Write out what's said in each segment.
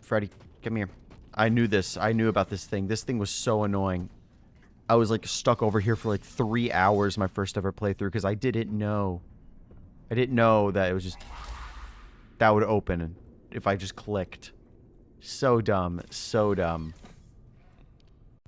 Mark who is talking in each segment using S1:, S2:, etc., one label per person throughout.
S1: Freddy, come here. I knew this. I knew about this thing. This thing was so annoying. I was like stuck over here for like 3 hours my first ever playthrough because I didn't know. I didn't know that it was just... that would open if I just clicked. So dumb. So dumb.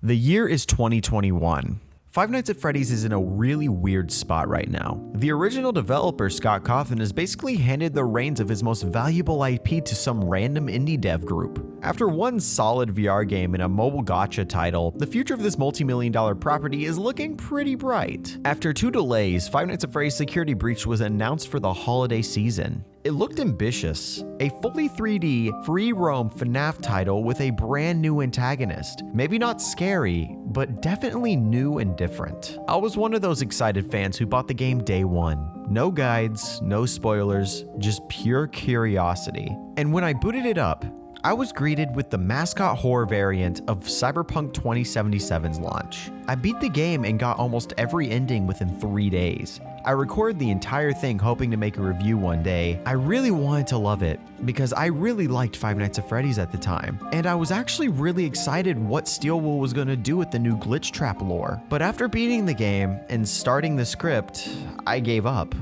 S1: The year is 2021. Five Nights at Freddy's is in a really weird spot right now. The original developer, Scott Cawthon, has basically handed the reins of his most valuable IP to some random indie dev group. After one solid VR game and a mobile gacha title, the future of this multi-million-dollar property is looking pretty bright. After 2 delays, Five Nights at Freddy's Security Breach was announced for the holiday season. It looked ambitious. A fully 3D, free-roam FNAF title with a brand new antagonist. Maybe not scary, but definitely new and different. I was one of those excited fans who bought the game day one. No guides, no spoilers, just pure curiosity. And when I booted it up, I was greeted with the mascot horror variant of Cyberpunk 2077's launch. I beat the game and got almost every ending within 3 days. I recorded the entire thing hoping to make a review one day. I really wanted to love it because I really liked Five Nights at Freddy's at the time, and I was actually really excited what Steelwool was going to do with the new glitch trap lore. But after beating the game and starting the script, I gave up.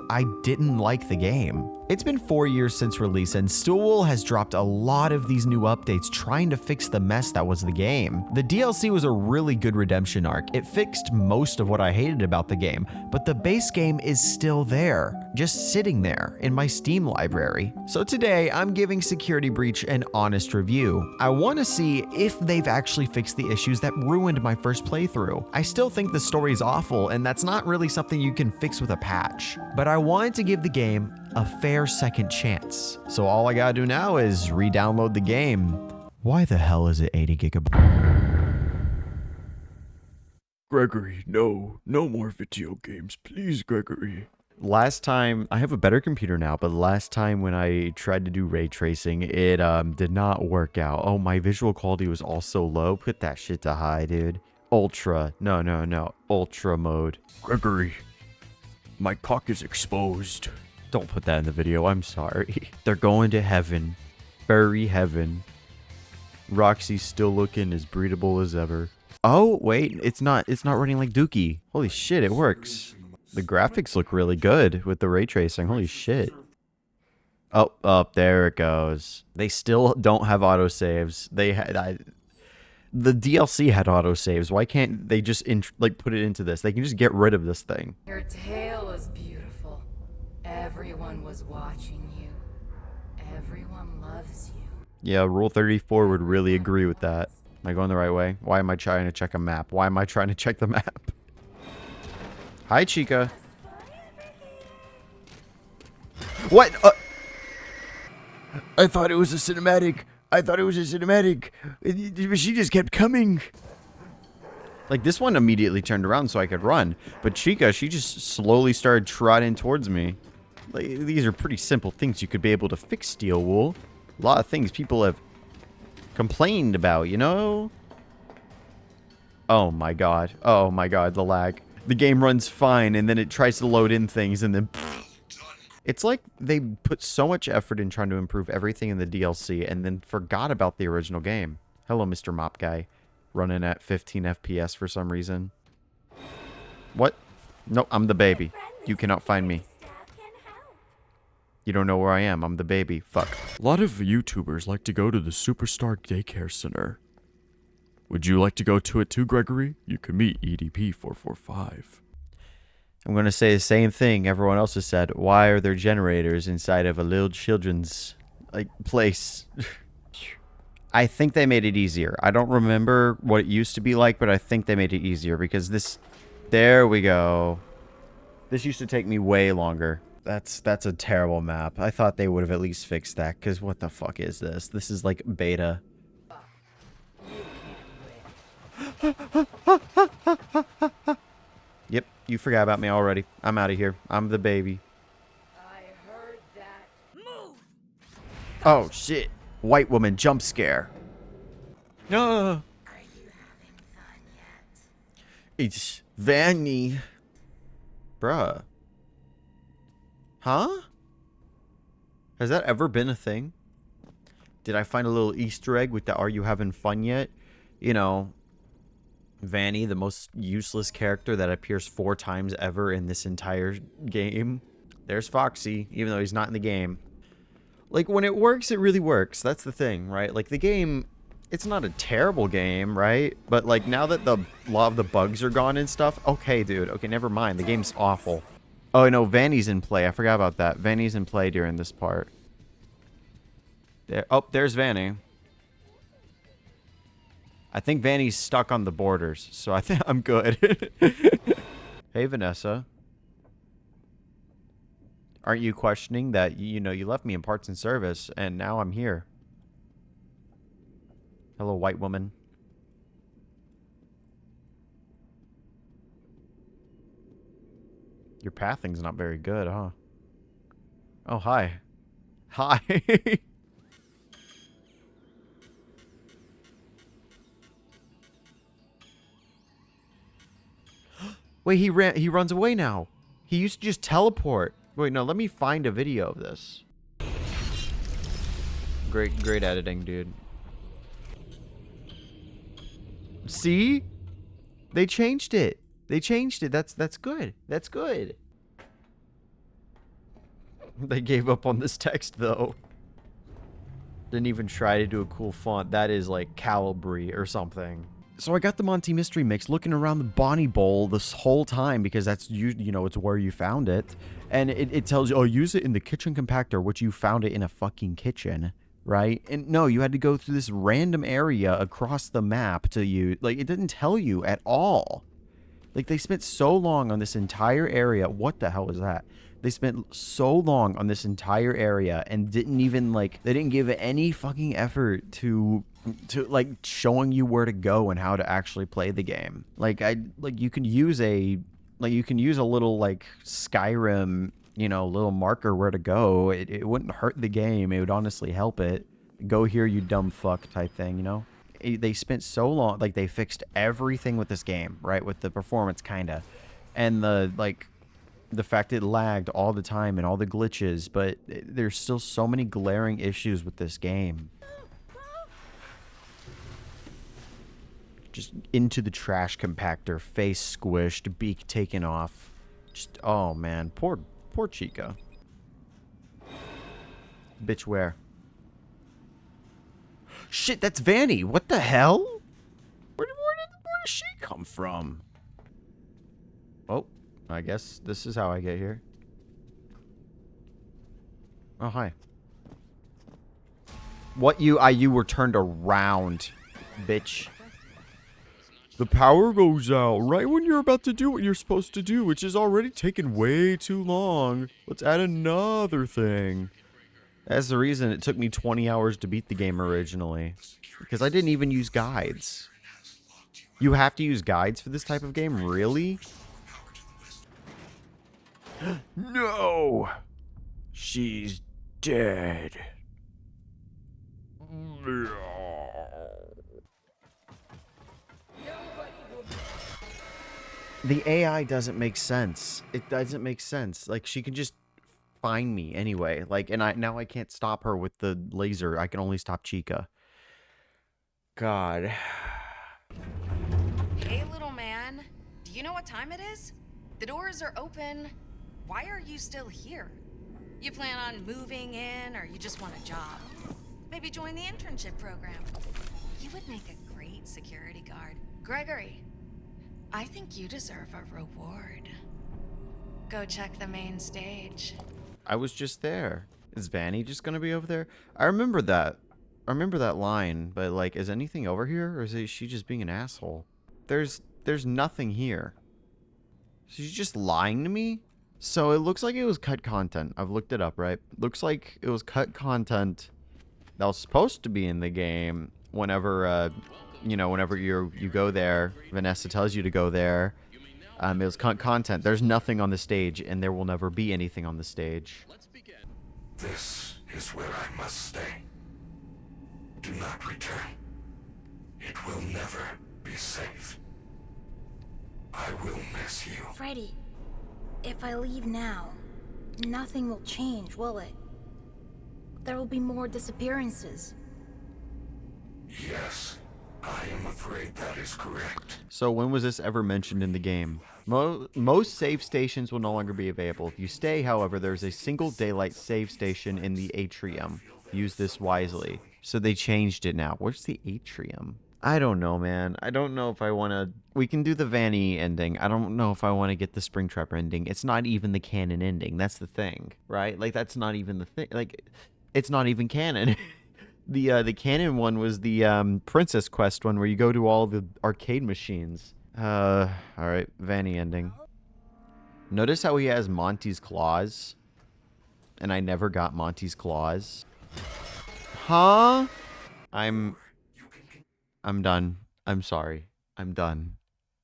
S1: I didn't like the game. It's been 4 years since release, and Steelwool has dropped a lot of these new updates trying to fix the mess that was the game. The DLC was a really good redemption arc. It fixed most of what I hated about the game, but the base game is still there, just sitting there in my Steam library. So today, I'm giving Security Breach an honest review. I want to see if they've actually fixed the issues that ruined my first playthrough. I still think the story is awful, and that's not really something you can fix with a patch, but I wanted to give the game a fair second chance. So all I gotta do now is re-download the game. Why the hell is it 80 gigabytes?
S2: Gregory, no more video games, please, Gregory.
S1: Last time, I have a better computer now, but last time when I tried to do ray tracing, it did not work out. Oh, my visual quality was also low. Put that shit to high, dude. Ultra. No. Ultra mode.
S2: Gregory, my cock is exposed.
S1: Don't put that in the video, I'm sorry. They're going to heaven. Furry heaven. Roxy's still looking as breedable as ever. Oh, wait, it's not running like Dookie. Holy shit, it works. The graphics look really good with the ray tracing. Holy shit. Oh, there it goes. They still don't have autosaves. They had... the DLC had autosaves. Why can't they just put it into this? They can just get rid of this thing.
S3: Your tail is beautiful. Everyone was watching you. Everyone loves you.
S1: Yeah, Rule 34 would really agree with that. Am I going the right way? Why am I trying to check a map? Why am I trying to check the map? Hi, Chica. What?
S2: I thought it was a cinematic. She just kept coming.
S1: Like, this one immediately turned around so I could run. But Chica, she just slowly started trotting towards me. Like, these are pretty simple things you could be able to fix, Steelwool. A lot of things people have complained about, you know? Oh my god. Oh my god, the lag. The game runs fine, and then it tries to load in things, and then... It's like they put so much effort in trying to improve everything in the DLC, and then forgot about the original game. Hello, Mr. Mop Guy. Running at 15 FPS for some reason. What? No, I'm the baby. You cannot find me. You don't know where I am. I'm the baby. Fuck.
S2: A lot of YouTubers like to go to the Superstar Daycare Center. Would you like to go to it too, Gregory? You can meet EDP445.
S1: I'm going to say the same thing everyone else has said. Why are there generators inside of a little children's, place? I think they made it easier. I don't remember what it used to be like, but I think they made it easier because this... There we go. This used to take me way longer. That's a terrible map. I thought they would have at least fixed that, because what the fuck is this? This is like beta. Yep, you forgot about me already. I'm out of here. I'm the baby.
S3: I heard that. Move!
S1: Oh, shit. White woman jump scare. No.
S3: Are you having fun yet?
S1: It's Vanny. Bruh. Huh? Has that ever been a thing? Did I find a little Easter egg with the "Are you having fun yet?" You know, Vanny, the most useless character that appears 4 times ever in this entire game. There's Foxy, even though he's not in the game. Like, when it works, it really works. That's the thing, right? Like, the game, it's not a terrible game, right? But, like, now that a lot of the bugs are gone and stuff, okay, dude. Okay, never mind. The game's awful. Oh, no, Vanny's in play. I forgot about that. Vanny's in play during this part. There. Oh, there's Vanny. I think Vanny's stuck on the borders, so I think I'm good. Hey, Vanessa. Aren't you questioning that, you know, you left me in parts and service, and now I'm here? Hello, white woman. Your pathing's not very good, huh? Oh, hi. Hi. Wait, he runs away now. He used to just teleport. Wait, no, let me find a video of this. Great editing, dude. See? They changed it. They changed it. That's good. That's good. They gave up on this text, though. Didn't even try to do a cool font. That is like Calibri or something. So I got the Monty Mystery Mix looking around the Bonnie Bowl this whole time because that's, you know, it's where you found it. And it tells you, oh, use it in the kitchen compactor, which you found it in a fucking kitchen, right? And no, you had to go through this random area across the map to you. Like, it didn't tell you at all. Like, they spent so long on this entire area. What the hell is that? They spent so long on this entire area and didn't even, like, they didn't give any fucking effort to like showing you where to go and how to actually play the game. Like, you can use a little, like, Skyrim, you know, little marker where to go. It wouldn't hurt the game. It would honestly help it. Go here, you dumb fuck type thing, you know? They spent so long, like, they fixed everything with this game, right? With the performance, kinda. And the fact it lagged all the time and all the glitches, but there's still so many glaring issues with this game. Just into the trash compactor, face squished, beak taken off. Just, oh man, poor Chica. Bitch, where? Shit, that's Vanny. What the hell? Where does she come from? Oh, I guess this is how I get here. Oh, hi. What, you were turned around, bitch. The power goes out right when you're about to do what you're supposed to do, which is already taken way too long. Let's add another thing. That's the reason it took me 20 hours to beat the game originally. Because I didn't even use guides. You have to use guides for this type of game? Really? No! She's dead. The AI doesn't make sense. It doesn't make sense. Like, she can just find me anyway. Like, and now I can't stop her with the laser. I can only stop Chica. God.
S4: Hey, little man. Do you know what time it is? The doors are open. Why are you still here? You plan on moving in, or you just want a job? Maybe join the internship program. You would make a great security guard. Gregory, I think you deserve a reward. Go check the main stage.
S1: I was just there. Is Vanny just gonna be over there? I remember that. I remember that line, but like, is anything over here, or is she just being an asshole? There's nothing here. She's just lying to me? So it looks like it was cut content. I've looked it up, right? Looks like it was cut content that was supposed to be in the game whenever, you know, whenever you go there. Vanessa tells you to go there. It was cut content. There's nothing on the stage, and there will never be anything on the stage.
S5: This is where I must stay. Do not return. It will never be safe. I will miss you.
S6: Freddy, if I leave now, nothing will change, will it? There will be more disappearances.
S5: Yes, I am afraid that is correct.
S1: So when was this ever mentioned in the game? Most save stations will no longer be available. If you stay, however, there's a single daylight save station in the atrium. Use this wisely. So they changed it now. Where's the atrium? I don't know, man. I don't know if I want to... We can do the Vanny ending. I don't know if I want to get the Springtrap ending. It's not even the canon ending. That's the thing, right? Like, that's not even the thing. Like, it's not even canon. The canon one was the Princess Quest one where you go to all the arcade machines. All right, Vanny ending. Notice how he has Monty's claws, and I never got Monty's claws. Huh? I'm done. I'm sorry. I'm done.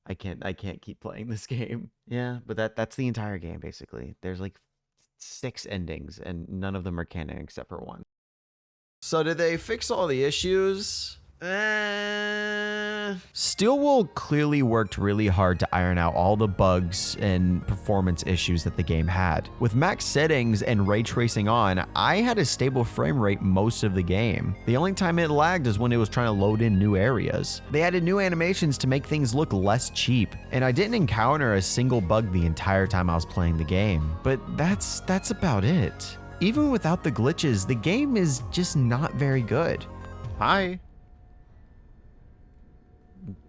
S1: I can't keep playing this game. Yeah, but that's the entire game basically. There's like 6 endings, and none of them are canon except for one. So did they fix all the issues? Steelwool clearly worked really hard to iron out all the bugs and performance issues that the game had. With max settings and ray tracing on, I had a stable frame rate most of the game. The only time it lagged is when it was trying to load in new areas. They added new animations to make things look less cheap, and I didn't encounter a single bug the entire time I was playing the game. But that's about it. Even without the glitches, the game is just not very good. Hi.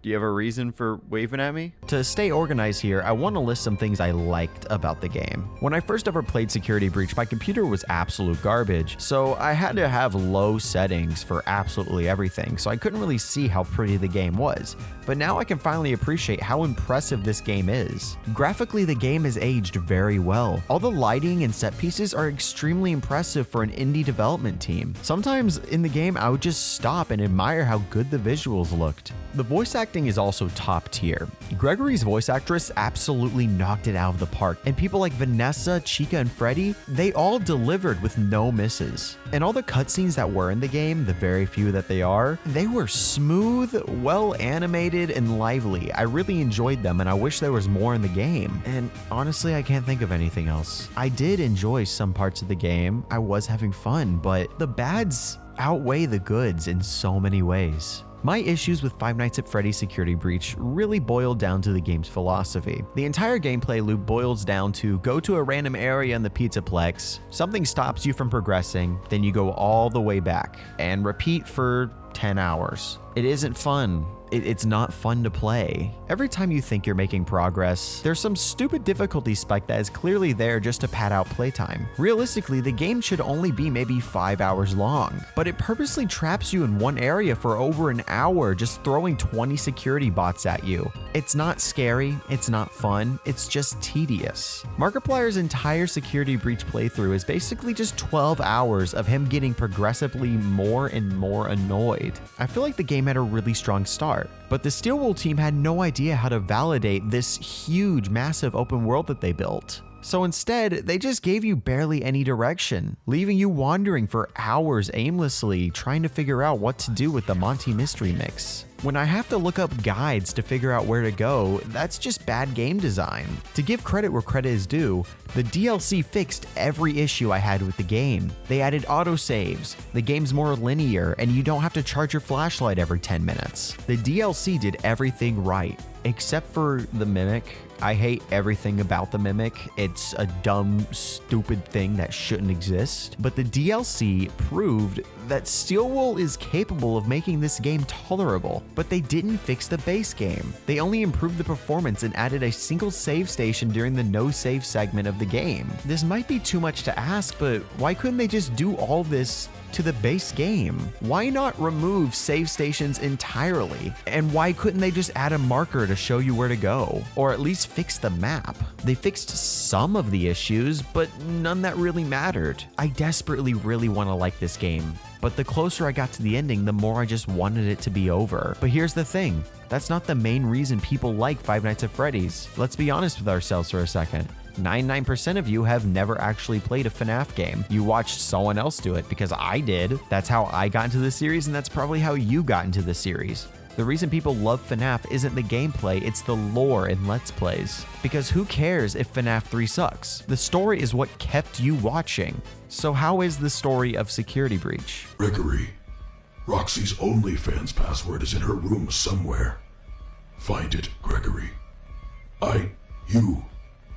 S1: Do you have a reason for waving at me? To stay organized here, I want to list some things I liked about the game. When I first ever played Security Breach, my computer was absolute garbage, so I had to have low settings for absolutely everything, so I couldn't really see how pretty the game was. But now I can finally appreciate how impressive this game is. Graphically, the game has aged very well. All the lighting and set pieces are extremely impressive for an indie development team. Sometimes in the game, I would just stop and admire how good the visuals looked. The voice acting is also top tier. Gregory's voice actress absolutely knocked it out of the park, and people like Vanessa, Chica, and Freddy, they all delivered with no misses. And all the cutscenes that were in the game, the very few that they were smooth, well animated, and lively. I really enjoyed them, and I wish there was more in the game. And honestly, I can't think of anything else. I did enjoy some parts of the game. I was having fun, but the bads outweigh the goods in so many ways. My issues with Five Nights at Freddy's Security Breach really boiled down to the game's philosophy. The entire gameplay loop boils down to go to a random area in the Pizzaplex, something stops you from progressing, then you go all the way back, and repeat for 10 hours. It isn't fun. It's not fun to play. Every time you think you're making progress, there's some stupid difficulty spike that is clearly there just to pad out playtime. Realistically, the game should only be maybe 5 hours long, but it purposely traps you in one area for over an hour just throwing 20 security bots at you. It's not scary, it's not fun, it's just tedious. Markiplier's entire Security Breach playthrough is basically just 12 hours of him getting progressively more and more annoyed. I feel like the game had a really strong start, but the Steelwool team had no idea how to validate this huge, massive open world that they built. So instead, they just gave you barely any direction, leaving you wandering for hours aimlessly trying to figure out what to do with the Monty Mystery Mix. When I have to look up guides to figure out where to go, that's just bad game design. To give credit where credit is due, the DLC fixed every issue I had with the game. They added autosaves, the game's more linear, and you don't have to charge your flashlight every 10 minutes. The DLC did everything right, except for the Mimic. I hate everything about the Mimic. It's a dumb, stupid thing that shouldn't exist. But the DLC proved that Steelwool is capable of making this game tolerable, but they didn't fix the base game. They only improved the performance and added a single save station during the no save segment of the game. This might be too much to ask, but why couldn't they just do all this to the base game? Why not remove save stations entirely? And why couldn't they just add a marker to show you where to go? Or at least fix the map? They fixed some of the issues, but none that really mattered. I desperately really want to like this game, but the closer I got to the ending, the more I just wanted it to be over. But here's the thing, that's not the main reason people like Five Nights at Freddy's. Let's be honest with ourselves for a second. 99% of you have never actually played a FNAF game. You watched someone else do it because I did. That's how I got into the series, and that's probably how you got into the series. The reason people love FNAF isn't the gameplay, it's the lore and Let's Plays. Because who cares if FNAF 3 sucks? The story is what kept you watching. So how is the story of Security Breach?
S5: Gregory, I am afraid that is correct.
S1: Gregory, I am afraid that is correct. So how is the story of Security Breach? Because who cares if FNAF 3 sucks? The story is what kept you watching. So how is the story of Security Breach?
S5: Roxy's OnlyFans password is in her room somewhere. Find it, Gregory. You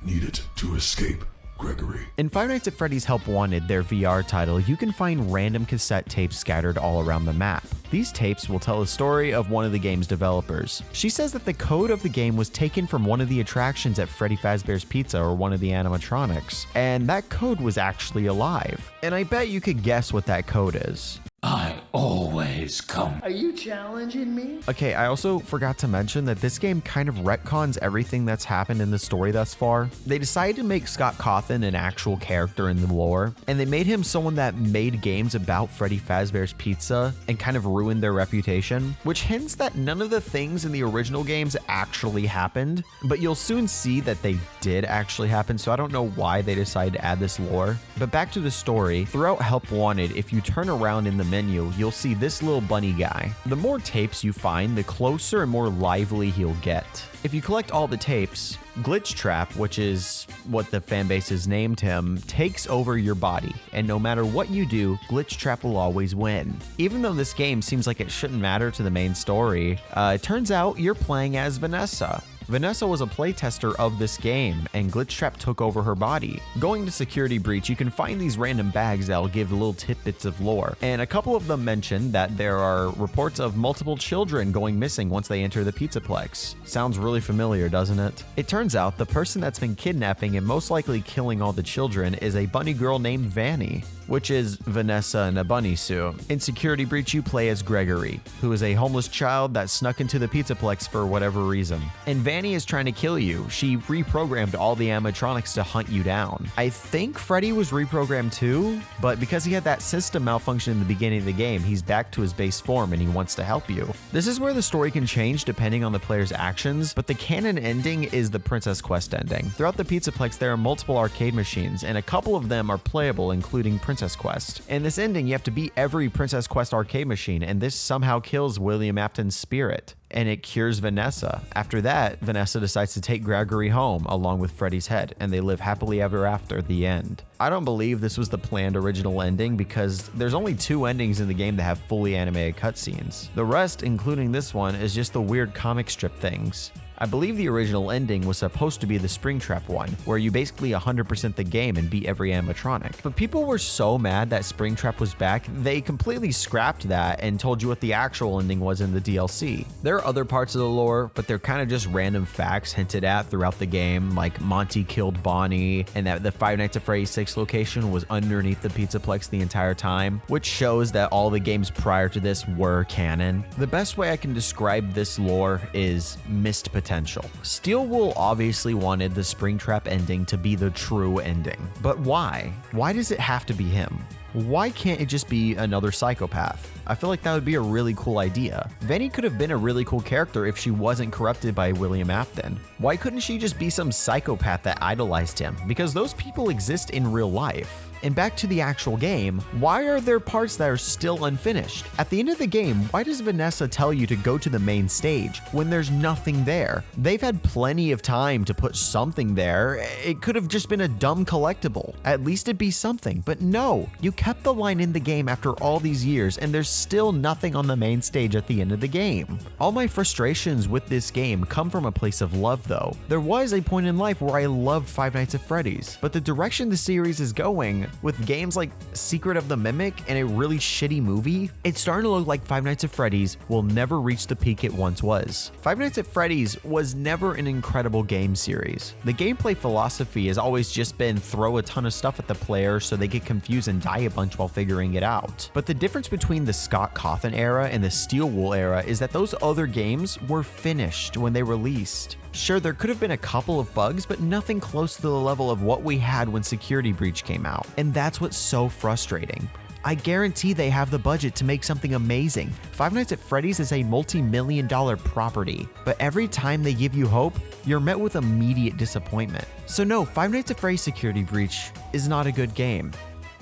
S5: need it to escape, Gregory.
S1: In Five Nights at Freddy's Help Wanted, their VR title, you can find random cassette tapes scattered all around the map. These tapes will tell the story of one of the game's developers. She says that the code of the game was taken from one of the attractions at Freddy Fazbear's Pizza or one of the animatronics, and that code was actually alive. And I bet you could guess what that code is.
S7: I always come.
S8: Are you challenging me?
S1: Okay, I also forgot to mention that this game kind of retcons everything that's happened in the story thus far. They decided to make Scott Cawthon an actual character in the lore, and they made him someone that made games about Freddy Fazbear's Pizza and kind of ruined their reputation, which hints that none of the things in the original games actually happened, but you'll soon see that they did actually happen, so I don't know why they decided to add this lore. But back to the story, throughout Help Wanted, if you turn around in the menu, you'll see this little bunny guy. The more tapes you find, the closer and more lively he'll get. If you collect all the tapes, Glitch Trap, which is what the fanbase has named him, takes over your body, and no matter what you do, Glitch Trap will always win. Even though this game seems like it shouldn't matter to the main story, it turns out you're playing as Vanessa. Vanessa was a playtester of this game, and Glitch Trap took over her body. Going to Security Breach, you can find these random bags that'll give little tidbits of lore, and a couple of them mention that there are reports of multiple children going missing once they enter the Pizzaplex. Sounds really familiar, doesn't it? It turns out the person that's been kidnapping and most likely killing all the children is a bunny girl named Vanny, which is Vanessa in a bunny suit. In Security Breach, you play as Gregory, who is a homeless child that snuck into the Pizzaplex for whatever reason. And Vanny is trying to kill you. She reprogrammed all the animatronics to hunt you down. I think Freddy was reprogrammed too, but because he had that system malfunction in the beginning of the game, he's back to his base form and he wants to help you. This is where the story can change depending on the player's actions, but the canon ending is the Princess Quest ending. Throughout the Pizzaplex, there are multiple arcade machines, and a couple of them are playable, including Princess Quest. In this ending, you have to beat every Princess Quest arcade machine, and this somehow kills William Afton's spirit, and it cures Vanessa. After that, Vanessa decides to take Gregory home along with Freddy's head, and they live happily ever after, the end. I don't believe this was the planned original ending because there's only 2 endings in the game that have fully animated cutscenes. The rest, including this one, is just the weird comic strip things. I believe the original ending was supposed to be the Springtrap one, where you basically 100% the game and beat every animatronic. But people were so mad that Springtrap was back, they completely scrapped that and told you what the actual ending was in the DLC. There are other parts of the lore, but they're kind of just random facts hinted at throughout the game, like Monty killed Bonnie, and that the Five Nights at Freddy's 6 location was underneath the Pizzaplex the entire time, which shows that all the games prior to this were canon. The best way I can describe this lore is missed potential. Steel Wool obviously wanted the Springtrap ending to be the true ending, but why? Why does it have to be him? Why can't it just be another psychopath? I feel like that would be a really cool idea. Vanny could have been a really cool character if she wasn't corrupted by William Afton. Why couldn't she just be some psychopath that idolized him? Because those people exist in real life. And back to the actual game, why are there parts that are still unfinished? At the end of the game, why does Vanessa tell you to go to the main stage when there's nothing there? They've had plenty of time to put something there. It could have just been a dumb collectible. At least it'd be something, but no, you kept the line in the game after all these years and there's still nothing on the main stage at the end of the game. All my frustrations with this game come from a place of love though. There was a point in life where I loved Five Nights at Freddy's, but the direction the series is going, with games like Secret of the Mimic and a really shitty movie, it's starting to look like Five Nights at Freddy's will never reach the peak it once was. Five Nights at Freddy's was never an incredible game series. The gameplay philosophy has always just been throw a ton of stuff at the player so they get confused and die a bunch while figuring it out. But the difference between the Scott Cawthon era and the Steel Wool era is that those other games were finished when they released. Sure, there could have been a couple of bugs, but nothing close to the level of what we had when Security Breach came out. And that's what's so frustrating. I guarantee they have the budget to make something amazing. Five Nights at Freddy's is a multi-million-dollar property, but every time they give you hope, you're met with immediate disappointment. So no, Five Nights at Freddy's Security Breach is not a good game.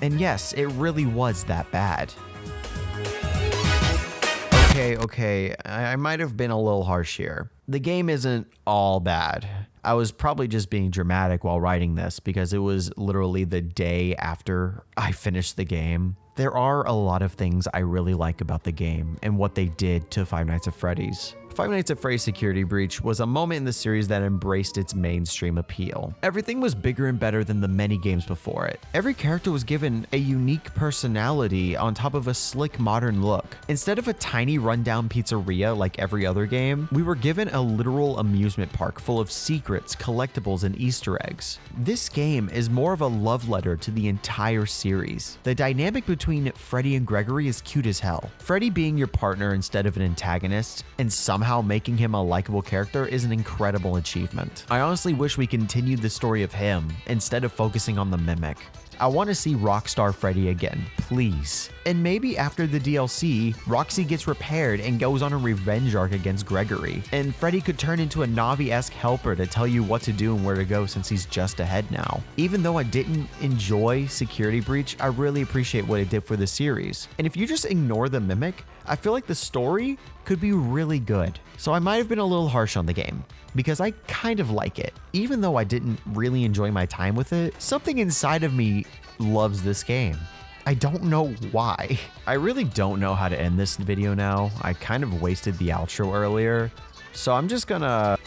S1: And yes, it really was that bad. Okay. I might have been a little harsh here. The game isn't all bad. I was probably just being dramatic while writing this because it was literally the day after I finished the game. There are a lot of things I really like about the game and what they did to Five Nights at Freddy's. Five Nights at Freddy's Security Breach was a moment in the series that embraced its mainstream appeal. Everything was bigger and better than the many games before it. Every character was given a unique personality on top of a slick modern look. Instead of a tiny rundown pizzeria like every other game, we were given a literal amusement park full of secrets, collectibles, and Easter eggs. This game is more of a love letter to the entire series. The dynamic between Freddy and Gregory is cute as hell. Freddy being your partner instead of an antagonist, and somehow making him a likable character is an incredible achievement. I honestly wish we continued the story of him instead of focusing on the mimic. I want to see Rockstar Freddy again, please. And maybe after the DLC, Roxy gets repaired and goes on a revenge arc against Gregory, and Freddy could turn into a Navi-esque helper to tell you what to do and where to go since he's just ahead now. Even though I didn't enjoy Security Breach, I really appreciate what it did for the series. And if you just ignore the mimic, I feel like the story could be really good. So I might have been a little harsh on the game, because I kind of like it. Even though I didn't really enjoy my time with it, something inside of me loves this game. I don't know why. I really don't know how to end this video now. I kind of wasted the outro earlier. So I'm just gonna